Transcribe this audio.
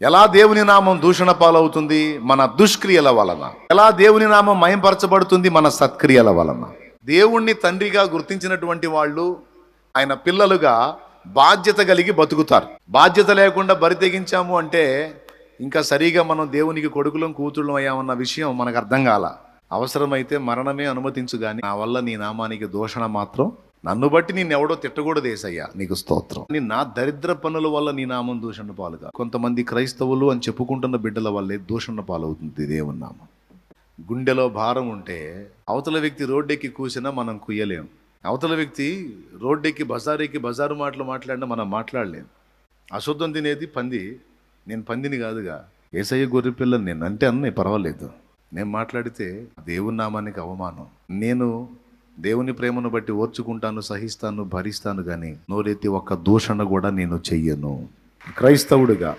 ఎలా దేవుని నామం దూషణ పాలవుతుంది? మన దుష్క్రియల వలన. ఎలా దేవుని నామం మయంపరచబడుతుంది? మన సత్క్రియల వలన. దేవుణ్ణి తండ్రిగా గుర్తించినటువంటి వాళ్ళు ఆయన పిల్లలుగా బాధ్యత కలిగి బతుకుతారు. బాధ్యత లేకుండా బరి తెగించాము అంటే ఇంకా సరిగా మనం దేవునికి కొడుకులం కూతుళ్ళం అయ్యామన్న విషయం మనకు అర్థం కాల. అవసరమైతే మరణమే అనుమతించు గాని నా వల్ల నీ నామానికి దూషణ మాత్రం, నన్ను బట్టి నిన్నెవడో తిట్టకూడదు యేసయ్యా, నీకు స్తోత్రం. నా దరిద్ర పనుల వల్ల నీ నామం దూషణ పాలుగా. కొంతమంది క్రైస్తవులు అని చెప్పుకుంటున్న బిడ్డల వల్లే దూషణ పాలవుతుంది దేవుని నామం. గుండెలో భారం ఉంటే అవతల వ్యక్తి రోడ్డెక్కి కూసినా మనం కుయ్యలేం. అవతల వ్యక్తి రోడ్డెక్కి బజారు మాటలు మాట్లాడినా మనం మాట్లాడలేం. అశుద్ధం తినేది పంది, నేను పందిని కాదుగా, యేసయ్య గొర్రె పిల్లని నేను అంటే అన్నీ పర్వాలేదు. నేను మాట్లాడితే దేవుని నామానికి అవమానం. నేను దేవుని ప్రేమను బట్టి ఓర్చుకుంటాను, సహిస్తాను, భరిస్తాను, కానీ నోరెత్తి ఒక్క దూషణ కూడా నేను చెయ్యను క్రైస్తవుడిగా.